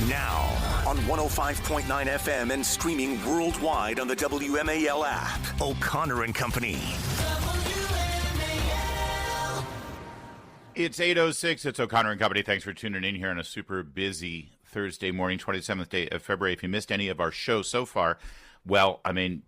Now, on 105.9 FM and streaming worldwide on the WMAL app, O'Connor and Company. It's 8:06. It's O'Connor and Company. Thanks for tuning in here on a super busy Thursday morning, 27th day of February. If you missed any of our show so far, well, I mean,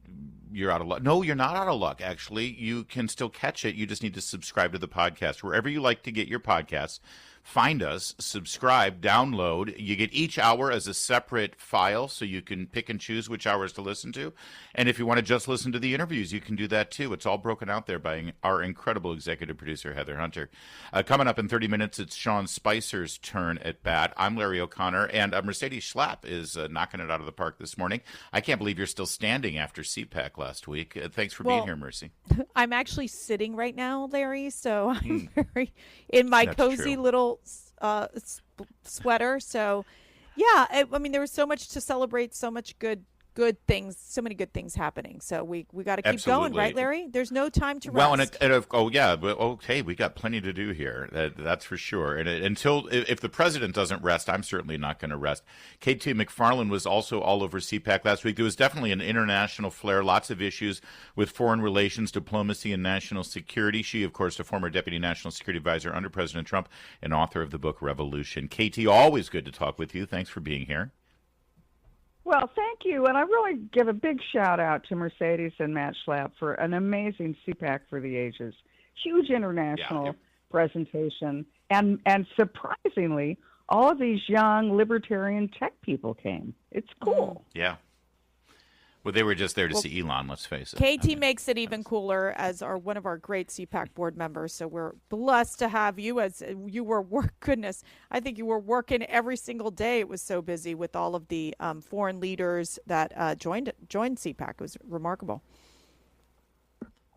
you're out of luck. No, you're not out of luck, actually. You can still catch it. You just need to subscribe to the podcast. Wherever you like to get your podcasts, find us, subscribe, download. You get each hour as a separate file, so you can pick and choose which hours to listen to. And if you want to just listen to the interviews, you can do that too. It's all broken out there by our incredible executive producer, Heather Hunter. Coming up in 30 minutes, it's Sean Spicer's turn at bat. I'm Larry O'Connor, and Mercedes Schlapp is knocking it out of the park this morning. I can't believe you're still standing after CPAC last week. Thanks for being here, Mercy. I'm actually sitting right now, Larry, so I'm very in my cozy little sweater. So, yeah, I mean, there was so much to celebrate, so much good things, so many good things happening. So we got to keep going, right, Larry? There's no time to rest. Well, we got plenty to do here. That's for sure. And if the president doesn't rest, I'm certainly not going to rest. KT McFarland was also all over CPAC last week. There was definitely an international flair, lots of issues with foreign relations, diplomacy, and national security. She, of course, a former deputy national security advisor under President Trump and author of the book Revolution. KT, always good to talk with you. Thanks for being here. Well, thank you. And I really give a big shout out to Mercedes and Matt Schlapp for an amazing CPAC for the Ages. Huge international presentation. And surprisingly, all of these young libertarian tech people came. It's cool. Yeah. Well, they were just there to see Elon, let's face it. KT makes it even cooler as one of our great CPAC board members. So we're blessed to have you as you were I think you were working every single day. It was so busy with all of the foreign leaders that joined CPAC. It was remarkable.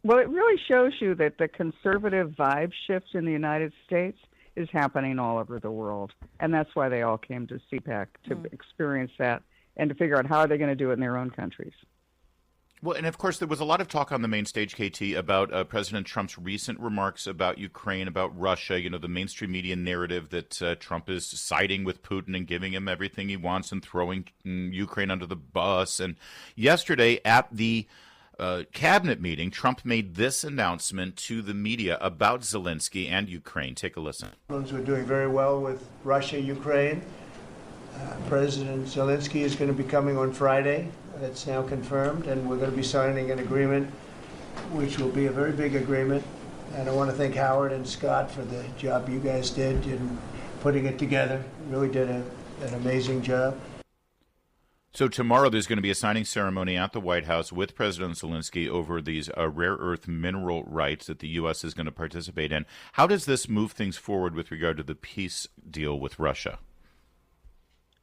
Well, it really shows you that the conservative vibe shift in the United States is happening all over the world. And that's why they all came to CPAC, to experience that and to figure out how they're going to do it in their own countries. Well, and of course, there was a lot of talk on the main stage, KT, about President Trump's recent remarks about Ukraine, about Russia, the mainstream media narrative that Trump is siding with Putin and giving him everything he wants and throwing Ukraine under the bus. And yesterday at the cabinet meeting, Trump made this announcement to the media about Zelensky and Ukraine. Take a listen. We're doing very well with Russia, Ukraine. President Zelensky is going to be coming on Friday. That's now confirmed, and we're going to be signing an agreement, which will be a very big agreement. And I want to thank Howard and Scott for the job you guys did in putting it together. You really did an amazing job. So tomorrow there's going to be a signing ceremony at the White House with President Zelensky over these rare earth mineral rights that the U.S. is going to participate in. How does this move things forward with regard to the peace deal with Russia?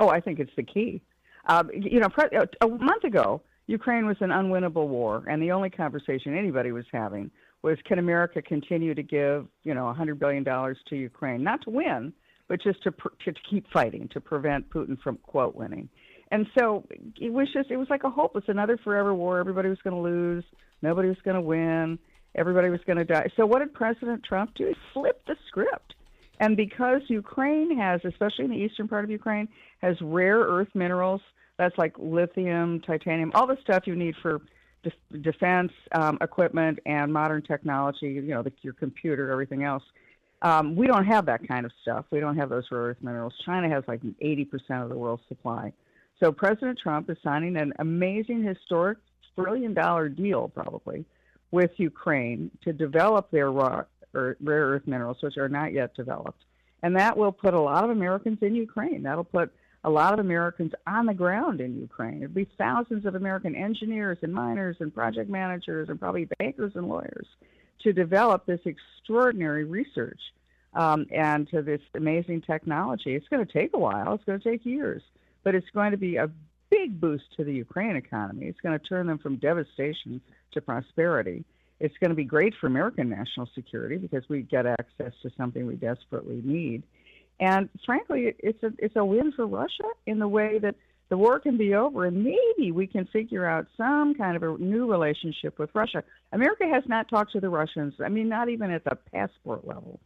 Oh, I think it's the key. A month ago, Ukraine was an unwinnable war, and the only conversation anybody was having was, can America continue to give, $100 billion to Ukraine, not to win, but just to keep fighting, to prevent Putin from, quote, winning. And so it was like a hopeless, another forever war. Everybody was going to lose. Nobody was going to win. Everybody was going to die. So what did President Trump do? He flipped the script. And because Ukraine has, especially in the eastern part of Ukraine, has rare earth minerals, that's like lithium, titanium, all the stuff you need for defense equipment and modern technology, your computer, everything else. We don't have that kind of stuff. We don't have those rare earth minerals. China has like 80% of the world's supply. So President Trump is signing an amazing, historic, $1 trillion deal probably with Ukraine to develop their rare earth minerals, which are not yet developed. And that will put a lot of Americans in Ukraine. That'll put a lot of Americans on the ground in Ukraine. It'll be thousands of American engineers and miners and project managers and probably bankers and lawyers to develop this extraordinary research and to this amazing technology. It's going to take a while. It's going to take years. But it's going to be a big boost to the Ukraine economy. It's going to turn them from devastation to prosperity. It's going to be great for American national security because we get access to something we desperately need. And frankly, it's a win for Russia in the way that the war can be over and maybe we can figure out some kind of a new relationship with Russia. America has not talked to the Russians, not even at the passport level,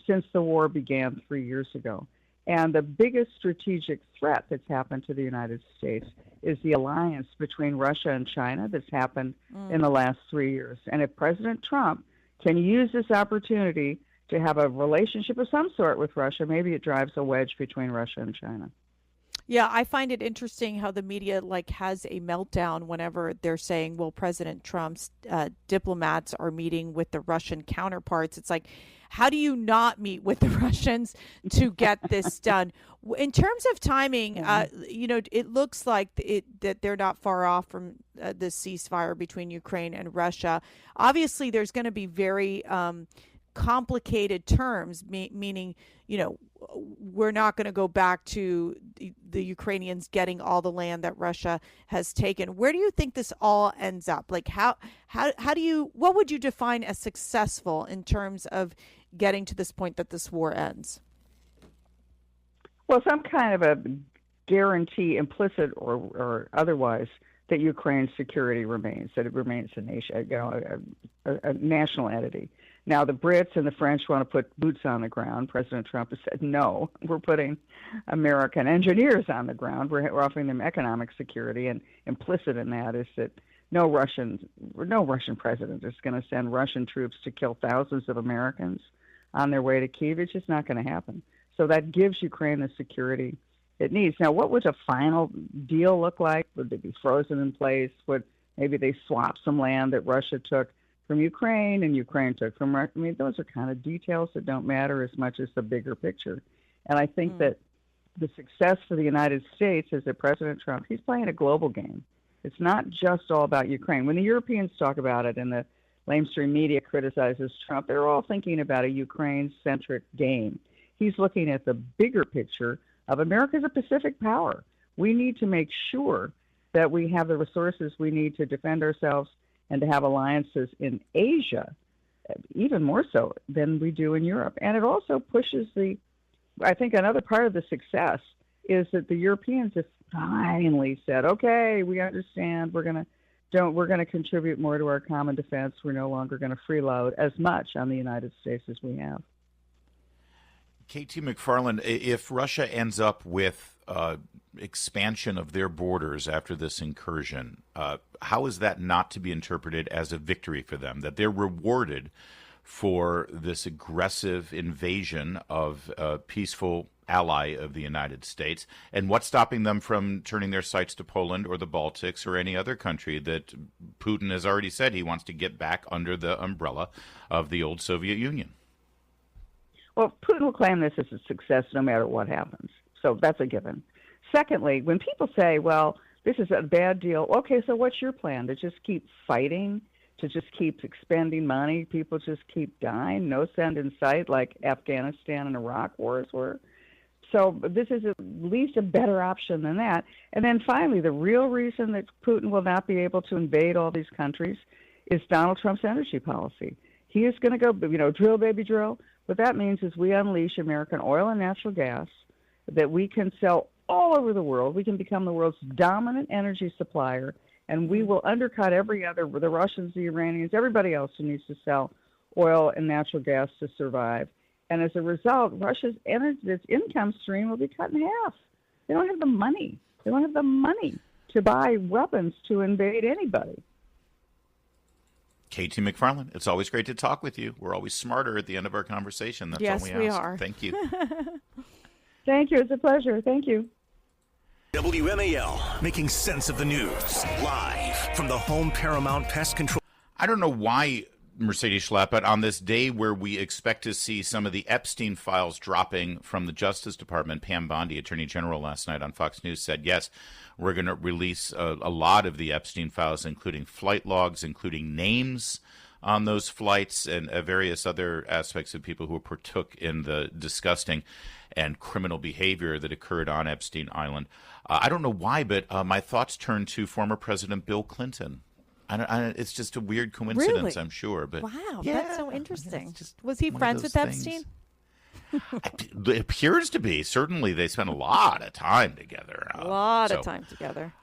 since the war began 3 years ago. And the biggest strategic threat that's happened to the United States is the alliance between Russia and China that's happened in the last 3 years. And if President Trump can use this opportunity to have a relationship of some sort with Russia, maybe it drives a wedge between Russia and China. Yeah, I find it interesting how the media has a meltdown whenever they're saying, well, President Trump's diplomats are meeting with the Russian counterparts. It's like, how do you not meet with the Russians to get this done? In terms of timing, it looks like that they're not far off from the ceasefire between Ukraine and Russia. Obviously, there's going to be very complicated terms, meaning, we're not going to go back to the Ukrainians getting all the land that Russia has taken. Where do you think this all ends up? What would you define as successful in terms of getting to this point that this war ends? Well, some kind of a guarantee, implicit or otherwise, that Ukraine's security remains, that it remains a nation, a national entity. Now, the Brits and the French want to put boots on the ground. President Trump has said, no, we're putting American engineers on the ground. We're offering them economic security, and implicit in that is that no Russian president is going to send Russian troops to kill thousands of Americans on their way to Kyiv. It's just not going to happen. So that gives Ukraine the security it needs. Now, what would a final deal look like? Would they be frozen in place? Would maybe they swap some land that Russia took from Ukraine and Ukraine took from Russia? I mean, those are kind of details that don't matter as much as the bigger picture. And I think that the success for the United States is that President Trump, he's playing a global game. It's not just all about Ukraine. When the Europeans talk about it and the lamestream media criticizes Trump, they're all thinking about a Ukraine-centric game. He's looking at the bigger picture of America as a Pacific power. We need to make sure that we have the resources we need to defend ourselves and to have alliances in Asia, even more so than we do in Europe. And it also pushes I think another part of the success is that the Europeans have finally said, okay, we understand, we're going to contribute more to our common defense. We're no longer going to freeload as much on the United States as we have. KT McFarland, if Russia ends up with expansion of their borders after this incursion, how is that not to be interpreted as a victory for them, that they're rewarded for this aggressive invasion of a peaceful ally of the United States? And what's stopping them from turning their sights to Poland or the Baltics or any other country that Putin has already said he wants to get back under the umbrella of the old Soviet Union? Well, Putin will claim this as a success no matter what happens. So that's a given. Secondly, when people say, well, this is a bad deal, okay, so what's your plan? To just keep fighting? To just keep expending money? People just keep dying? No end in sight like Afghanistan and Iraq wars were? So this is at least a better option than that. And then finally, the real reason that Putin will not be able to invade all these countries is Donald Trump's energy policy. He is going to go, drill, baby, drill. What that means is we unleash American oil and natural gas that we can sell all over the world. We can become the world's dominant energy supplier, and we will undercut the Russians, the Iranians, everybody else who needs to sell oil and natural gas to survive. And as a result, Russia's its income stream will be cut in half. They don't have the money. They don't have the money to buy weapons to invade anybody. KT McFarland, it's always great to talk with you. We're always smarter at the end of our conversation. That's all we ask. Yes, we are. Thank you. Thank you. It's a pleasure. Thank you. WMAL, making sense of the news, live from the home Paramount Pest Control. I don't know why, Mercedes Schlappert, on this day where we expect to see some of the Epstein files dropping from the Justice Department, Pam Bondi, Attorney General, last night on Fox News said, yes, we're going to release a lot of the Epstein files, including flight logs, including names on those flights, and various other aspects of people who partook in the disgusting and criminal behavior that occurred on Epstein Island. I don't know why, but my thoughts turn to former President Bill Clinton. It's just a weird coincidence, really? I'm sure. But wow, yeah, that's so interesting. Was he friends with Epstein? It appears to be. Certainly, they spent a lot of time together. A lot of time together.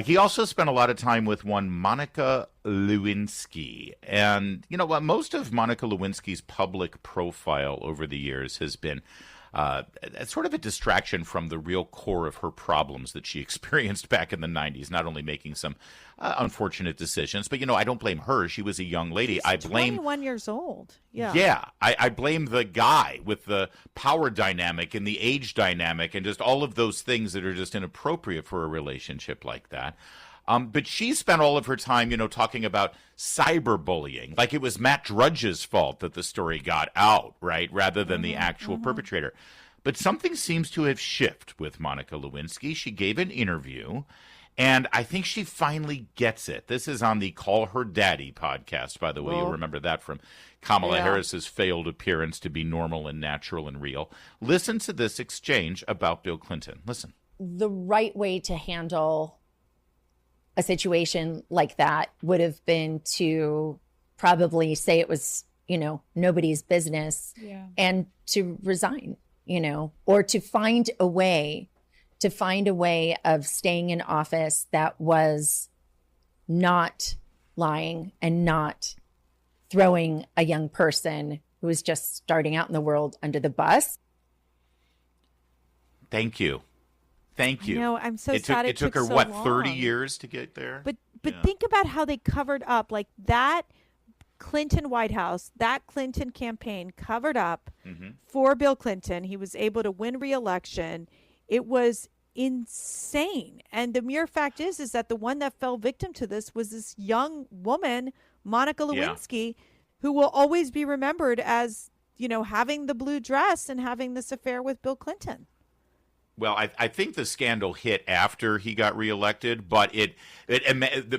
He also spent a lot of time with one Monica Lewinsky. And, you know what? Most of Monica Lewinsky's public profile over the years has been sort of a distraction from the real core of her problems that she experienced back in the 90s, not only making some unfortunate decisions, but, I don't blame her. She was a young lady. She's I blame 21 years old. Yeah. Yeah. I blame the guy with the power dynamic and the age dynamic and just all of those things that are just inappropriate for a relationship like that. But she spent all of her time, talking about cyberbullying, like it was Matt Drudge's fault that the story got out, right, rather than the actual perpetrator. But something seems to have shifted with Monica Lewinsky. She gave an interview, and I think she finally gets it. This is on the Call Her Daddy podcast, by the way. You'll remember that from Kamala Harris's failed appearance to be normal and natural and real. Listen to this exchange about Bill Clinton. Listen. The right way to handle a situation like that would have been to probably say it was, nobody's business and to resign, or to find a way of staying in office that was not lying and not throwing a young person who was just starting out in the world under the bus. Thank you. Thank you. I'm so sad it took her, so what, long. 30 years to get there? But think about how they covered up, like that Clinton White House, that Clinton campaign covered up for Bill Clinton. He was able to win re-election. It was insane. And the mere fact is that the one that fell victim to this was this young woman, Monica Lewinsky, who will always be remembered as, having the blue dress and having this affair with Bill Clinton. Well, I think the scandal hit after he got reelected, but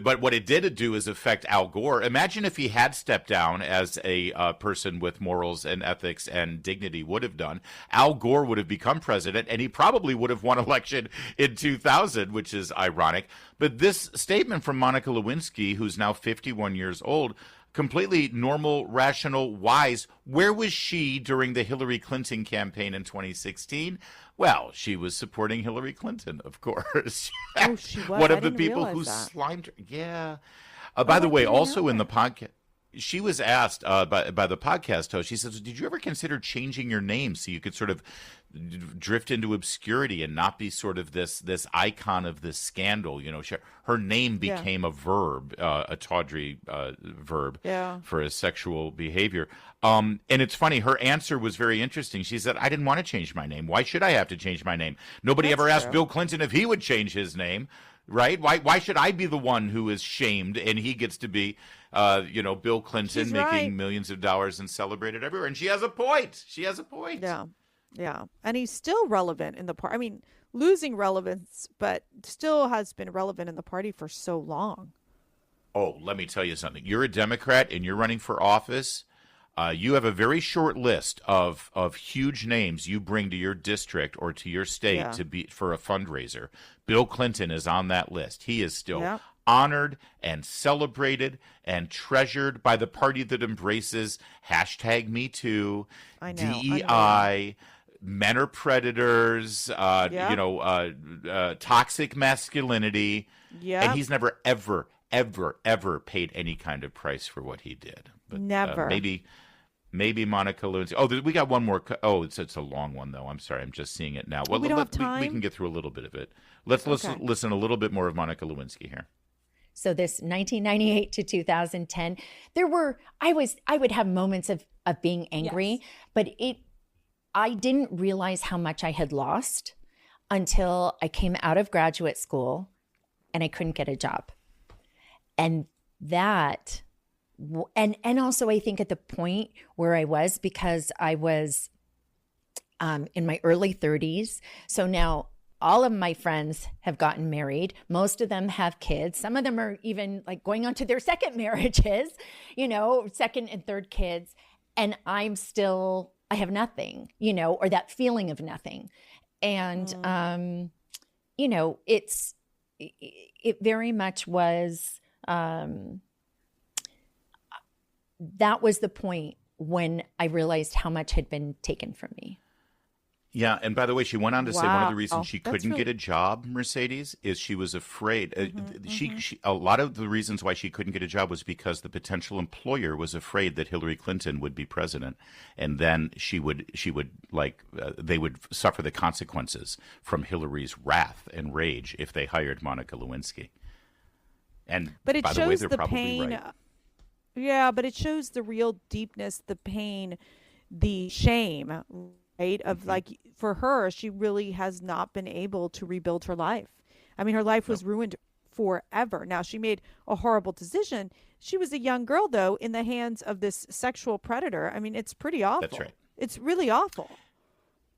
but what it did do is affect Al Gore. Imagine if he had stepped down as a person with morals and ethics and dignity would have done. Al Gore would have become president, and he probably would have won election in 2000, which is ironic. But this statement from Monica Lewinsky, who's now 51 years old, completely normal, rational, wise. Where was she during the Hillary Clinton campaign in 2016? Well, she was supporting Hillary Clinton, of course. Oh, she was. One of the people who slimed her. Yeah. By the way, also in the podcast, she was asked by the podcast host, she says, did you ever consider changing your name so you could sort of drift into obscurity and not be sort of this icon of this scandal? Her name became a verb, a tawdry verb for a sexual behavior. And it's funny, her answer was very interesting. She said, I didn't want to change my name. Why should I have to change my name? Nobody ever asked Bill Clinton if he would change his name, right? Why should I be the one who is shamed and he gets to be, Bill Clinton making millions of dollars and celebrated everywhere? And she has a point. Yeah. Yeah. And he's still relevant in the party. I mean, losing relevance, but still has been relevant in the party for so long. Oh, let me tell you something. You're a Democrat and you're running for office. You have a very short list of huge names you bring to your district or to your state to be for a fundraiser. Bill Clinton is on that list. He is still honored and celebrated and treasured by the party that embraces #MeToo, DEI, men are predators, toxic masculinity. Yeah. And he's never, ever, ever, ever paid any kind of price for what he did. But, never. Maybe Monica Lewinsky. Oh, we got one more. It's a long one, though. I'm sorry. I'm just seeing it now. Well, we don't have time. We can get through a little bit of it. Let's listen a little bit more of Monica Lewinsky here. So this 1998 to 2010, I would have moments of being angry, but I didn't realize how much I had lost until I came out of graduate school and I couldn't get a job. And that, and also I think at the point where I was, because I was in my early 30s. So now all of my friends have gotten married. Most of them have kids. Some of them are even like going on to their second marriages, second and third kids. And I have nothing, or that feeling of nothing. And, it very much was, that was the point when I realized how much had been taken from me. Yeah, and by the way, she went on to say one of the Wow. reasons she That's couldn't really get a job, Mercedes, is she was afraid. Mm-hmm. She a lot of the reasons why she couldn't get a job was because the potential employer was afraid that Hillary Clinton would be president, and then she would they would suffer the consequences from Hillary's wrath and rage if they hired Monica Lewinsky. And But it by the way, shows they're the probably pain. right. Yeah, but it shows the real deepness, the pain, the shame, right? Of like, for her, she really has not been able to rebuild her life. I mean, her life was ruined forever. Now, she made a horrible decision. She was a young girl, though, in the hands of this sexual predator. I mean, it's pretty awful. That's right. It's really awful.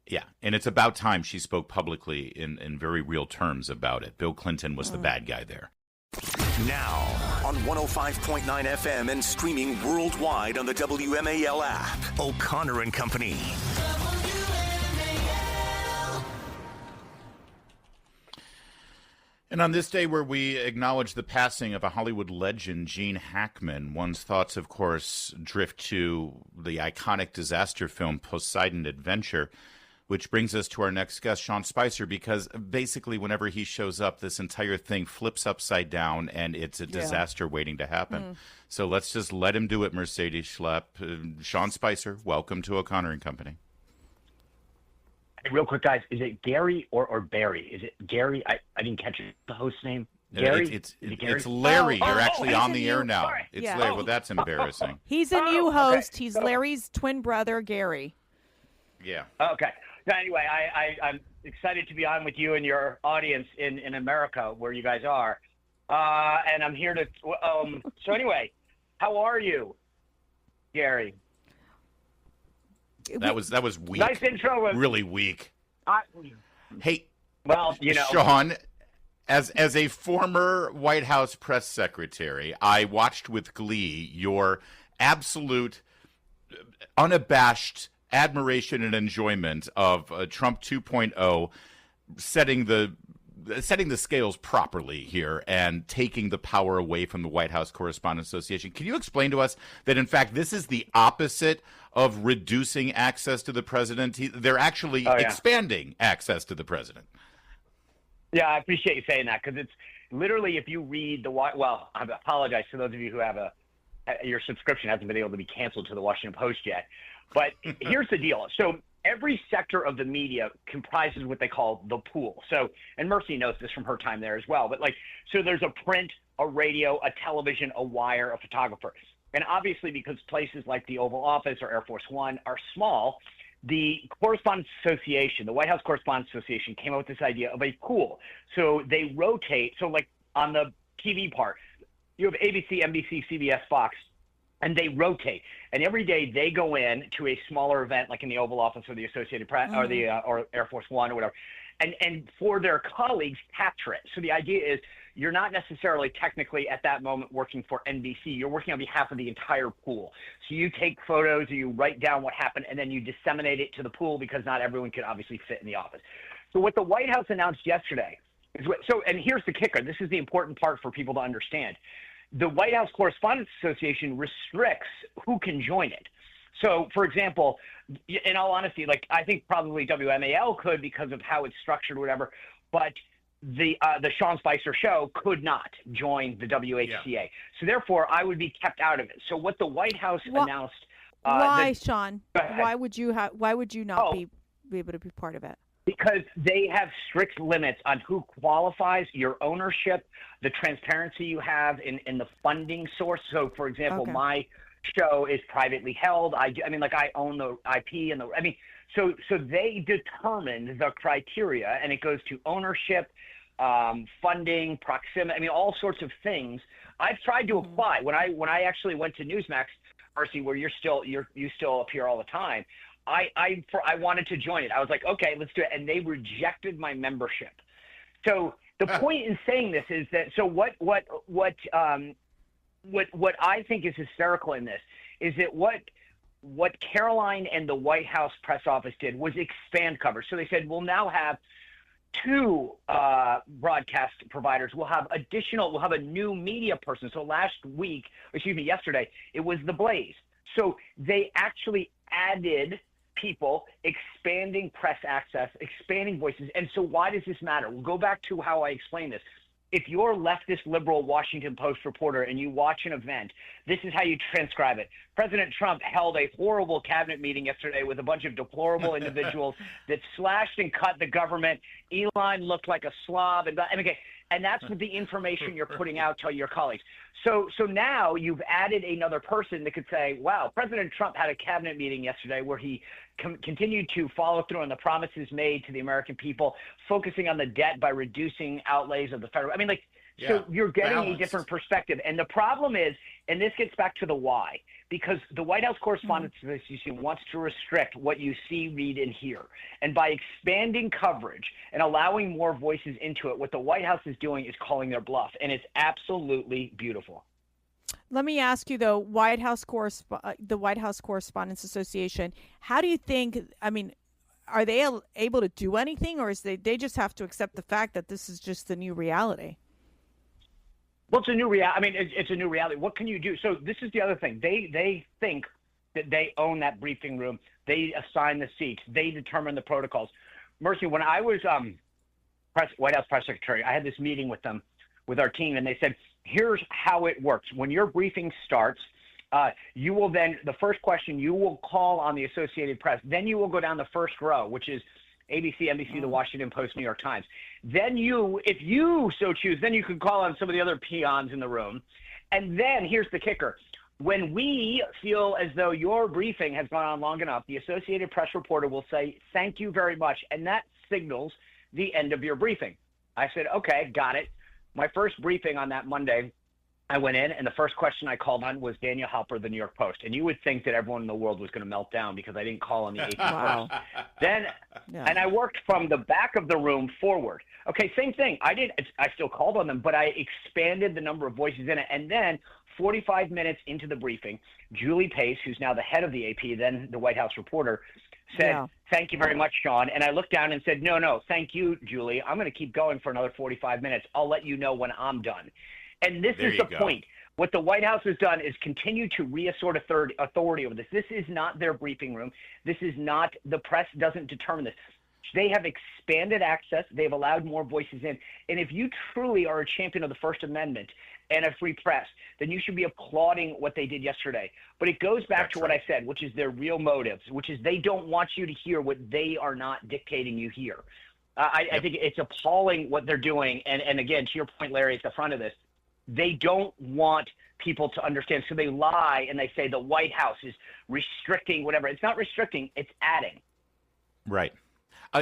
Yeah, and it's about time she spoke publicly in very real terms about it. Bill Clinton was the bad guy there. Now, on 105.9 FM and streaming worldwide on the WMAL app, O'Connor and Company. And on this day where we acknowledge the passing of a Hollywood legend, Gene Hackman, one's thoughts, of course, drift to the iconic disaster film Poseidon Adventure, which brings us to our next guest, Sean Spicer, because basically whenever he shows up, this entire thing flips upside down and it's a disaster waiting to happen. So let's just let him do it, Mercedes Schlepp. Sean Spicer, welcome to O'Connor and Company. Hey, real quick, guys, is it Gary or Barry? Is it Gary? I didn't catch it. The host name? Gary? It's Gary? Larry. You're actually he's on a the new- air now. sorry. It's Yeah. Larry. Well, that's embarrassing. He's a new okay. host. He's Larry's twin brother, Gary. Yeah. Okay. So anyway, I'm excited to be on with you and your audience in America, where you guys are. And I'm here to so anyway, how are you, Gary? That was weak. Nice intro. Really weak. Hey, Well, Sean, as a former White House press secretary, I watched with glee your absolute, unabashed admiration and enjoyment of Trump 2.0, setting the scales properly here and taking the power away from the White House Correspondents Association. Can you explain to us that, in fact, this is the opposite of reducing access to the president? They're actually expanding access to the president. Yeah, I appreciate you saying that, because it's literally, if you read well, I apologize to those of you who have your subscription hasn't been able to be canceled to the Washington Post yet. But here's the deal. So every sector of the media comprises what they call the pool. So, and Mercy knows this from her time there as well. But so there's a print, a radio, a television, a wire, a photographer. And obviously, because places like the Oval Office or Air Force One are small, the Correspondents Association, the White House Correspondents Association, came up with this idea of a pool. So they rotate. So like on the TV part, you have ABC, NBC, CBS, Fox, and they rotate. And every day they go in to a smaller event, like in the Oval Office or the Associated Press or the or Air Force One or whatever, and for their colleagues capture it. So the idea is you're not necessarily technically at that moment working for NBC. You're working on behalf of the entire pool. So you take photos or you write down what happened, and then you disseminate it to the pool, because not everyone can obviously fit in the office. So what the White House announced yesterday is and here's the kicker. This is the important part for people to understand. The White House Correspondents Association restricts who can join it. So, for example, in all honesty, I think probably WMAL could, because of how it's structured or whatever, but the Sean Spicer show could not join the WHCA. Yeah. So therefore, I would be kept out of it. So what the White House announced. Why, Sean? Why would you not be able to be part of it? Because they have strict limits on who qualifies, your ownership, the transparency you have in the funding source. So, for example, my show is privately held. I own the IP so they determined the criteria, and it goes to ownership, funding, proximity. all sorts of things. I've tried to apply when I actually went to Newsmax, Mercy, where you still appear all the time. I wanted to join it. I was like, okay, let's do it. And they rejected my membership. So the point in saying this is that, so what I think is hysterical in this is that what Caroline and the White House press office did was expand coverage. So they said, we'll now have 2 broadcast providers. We'll have a new media person. So yesterday, it was The Blaze. So they actually added people, expanding press access, expanding voices. And so why does this matter? We'll go back to how I explained this. If you're a leftist liberal Washington Post reporter and you watch an event, this is how you transcribe it. President Trump held a horrible cabinet meeting yesterday with a bunch of deplorable individuals that slashed and cut the government. Elon looked like a slob. And that's the information you're putting out to your colleagues. So now you've added another person that could say, wow, President Trump had a cabinet meeting yesterday where he continued to follow through on the promises made to the American people, focusing on the debt by reducing outlays of the federal. So you're getting a different perspective. And the problem is, and this gets back to the why, because the White House Correspondents Association wants to restrict what you see, read, and hear. And by expanding coverage and allowing more voices into it, what the White House is doing is calling their bluff. And it's absolutely beautiful. Let me ask you, though, the White House Correspondents Association, how do you think, are they able to do anything, or is they just have to accept the fact that this is just the new reality? Well, it's a new reality. It's a new reality. What can you do? So this is the other thing. They think that they own that briefing room. They assign the seats. They determine the protocols. Mercy, when I was White House press secretary, I had this meeting with them, with our team, and they said, here's how it works. When your briefing starts, you will then, the first question, you will call on the Associated Press. Then you will go down the first row, which is ABC, NBC, The Washington Post, New York Times. Then if you so choose, then you could call on some of the other peons in the room. And then here's the kicker. When we feel as though your briefing has gone on long enough, the Associated Press reporter will say, thank you very much. And that signals the end of your briefing. I said, okay, got it. My first briefing on that Monday, I went in, and the first question I called on was Daniel Halper, the New York Post. And you would think that everyone in the world was going to melt down because I didn't call on the AP Wow. Then, and I worked from the back of the room forward. Okay, same thing. I still called on them, but I expanded the number of voices in it. And then 45 minutes into the briefing, Julie Pace, who's now the head of the AP, then the White House reporter, said, thank you very much, Sean. And I looked down and said, no, thank you, Julie. I'm going to keep going for another 45 minutes. I'll let you know when I'm done. And this is the point. What the White House has done is continue to reassert authority over this. This is not their briefing room. This is not, the press doesn't determine this. They have expanded access. They've allowed more voices in. And if you truly are a champion of the First Amendment and a free press, then you should be applauding what they did yesterday. But it goes back to what I said, which is their real motives, which is they don't want you to hear what they are not dictating you hear. I think it's appalling what they're doing. And again, to your point, Larry, at the front of this, they don't want people to understand. So they lie and they say the White House is restricting whatever. It's not restricting, it's adding. Right.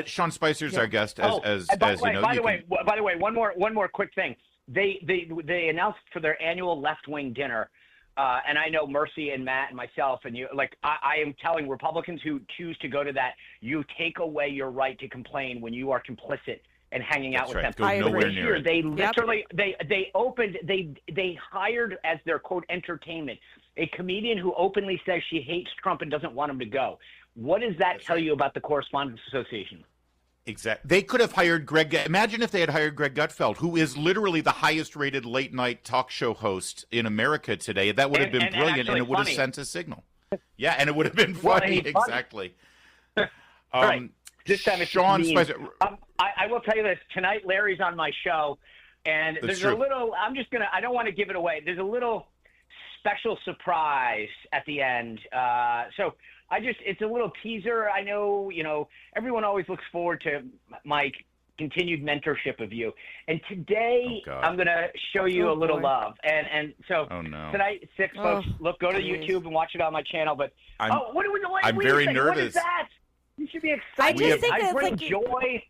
Sean Spicer's our guest. By the way, one more quick thing. They announced for their annual left-wing dinner, and I know Mercy and Matt and myself and you, I am telling Republicans who choose to go to that, you take away your right to complain when you are complicit and hanging out with them. Go nowhere near it. They literally they hired as their quote entertainment a comedian who openly says she hates Trump and doesn't want him to go. What does that tell you about the Correspondents Association? Exactly. They could have hired Greg. Imagine if they had hired Greg Gutfeld, who is literally the highest-rated late-night talk show host in America today. That would have been brilliant, and it would have sent a signal. Yeah, and it would have been funny. Exactly. Right. This time it's Sean Spicer. I will tell you this. Tonight, Larry's on my show, and there's a little – I don't want to give it away. There's a little special surprise at the end. It's a little teaser. I know, everyone always looks forward to my continued mentorship of you. And today I'm going to show you a little love. And so tonight, 6 folks, go to YouTube and watch it on my channel. But I'm very nervous. What is that? You should be excited. I bring joy.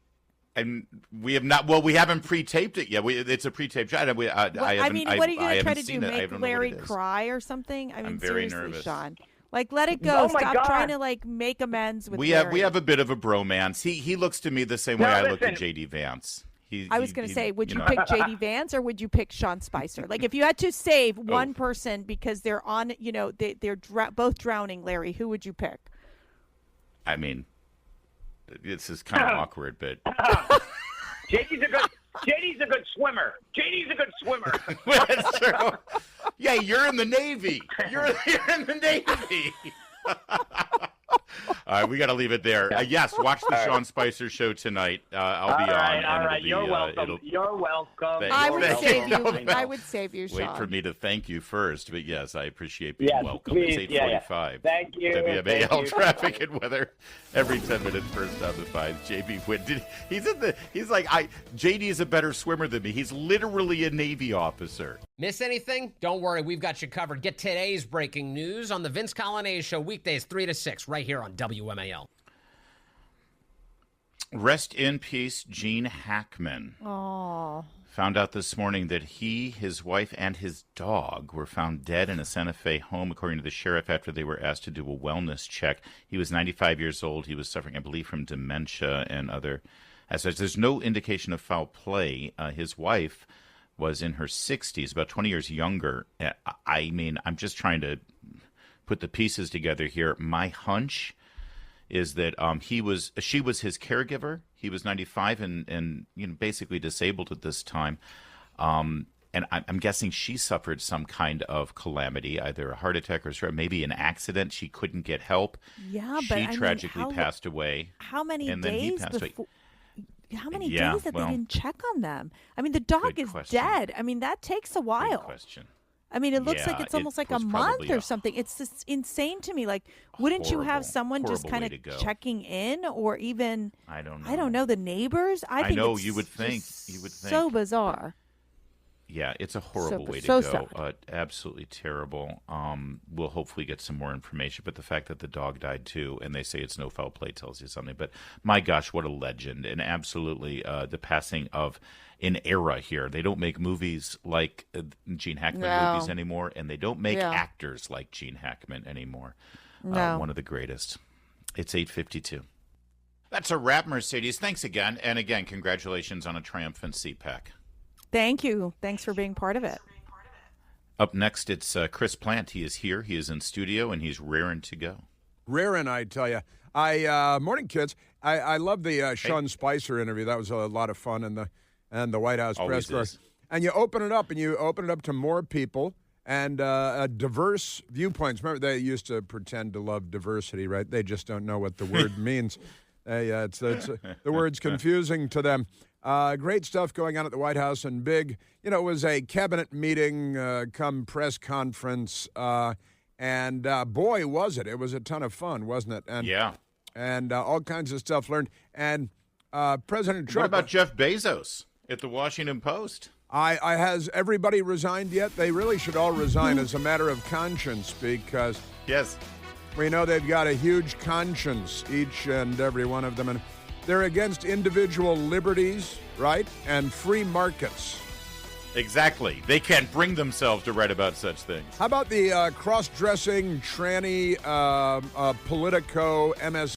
And we have not. Well, we haven't pre-taped it yet. It's a pre-taped shot. What are you going to try to do? Make Larry cry or something? I'm very nervous, Sean. Let it go. Stop trying to make amends with Larry. We have a bit of a bromance. He looks to me the same way I look at JD Vance. I was going to say, would you pick JD Vance or would you pick Sean Spicer? If you had to save one person because they're on, they're both drowning, Larry, who would you pick? I mean, this is kind of awkward, but JD's a good swimmer. JD's a good swimmer. That's true. Yeah, you're in the Navy. You're in the Navy. We got to leave it there. Yes, watch the Sean Spicer show tonight. I'll be on. All right. You're welcome. You're welcome. I would save you. I would save you, Sean. Wait for me to thank you first, but yes, I appreciate being welcome. Please, It's 8:45. Thank you. WMAL traffic and weather every 10 minutes, first down to 5. JB Wynn. He's like, JD is a better swimmer than me. He's literally a Navy officer. Miss anything? Don't worry, we've got you covered. Get today's breaking news on the Vince Colonnese Show, weekdays 3 to 6, right here on WMAL. Rest in peace, Gene Hackman. Oh. Found out this morning that he, his wife, and his dog were found dead in a Santa Fe home, according to the sheriff, after they were asked to do a wellness check. He was 95 years old. He was suffering, I believe, from dementia and other aspects. There's no indication of foul play. His wife was in her 60s, about 20 years younger. I mean, I'm just trying to put the pieces together here. My hunch is that she was his caregiver. He was 95 and basically disabled at this time. And I'm guessing she suffered some kind of calamity, either a heart attack or maybe an accident. She couldn't get help. Yeah, she tragically passed away. How many and days then he passed before? away. How many days that they didn't check on them? I mean, the dog is dead. I mean, that takes a while. Good question. I mean, it looks like it's almost like a month or something. It's just insane to me. Like, wouldn't you have someone just kind of checking in, or even I don't know the neighbors? I think know it's you would think so bizarre. Yeah, it's a horrible way to go. Absolutely terrible. We'll hopefully get some more information. But the fact that the dog died too, and they say it's no foul play, tells you something. But my gosh, what a legend. And absolutely the passing of an era here. They don't make movies like Gene Hackman movies anymore, and they don't make actors like Gene Hackman anymore. One of the greatest. It's 8:52. That's a wrap, Mercedes. Thanks again. And again, congratulations on a triumphant CPAC. Thank you. Thanks for being part of it. Up next, it's Chris Plant. He is here. He is in studio, and he's raring to go. Raring, I tell you. Morning, kids. I love the Sean Spicer interview. That was a lot of fun in the White House press corps. And you open it up, to more people and diverse viewpoints. Remember, they used to pretend to love diversity, right? They just don't know what the word means. The word's confusing to them. Great stuff going on at the White House, and big, it was a cabinet meeting come press conference, and boy, was it. It was a ton of fun, wasn't it? And, yeah. And all kinds of stuff learned. And President Trump... What about Jeff Bezos at the Washington Post? Has everybody resigned yet? They really should all resign as a matter of conscience, because... Yes. We know they've got a huge conscience, each and every one of them, and they're against individual liberties, right, and free markets. Exactly. They can't bring themselves to write about such things. How about the cross-dressing, tranny, Politico, MS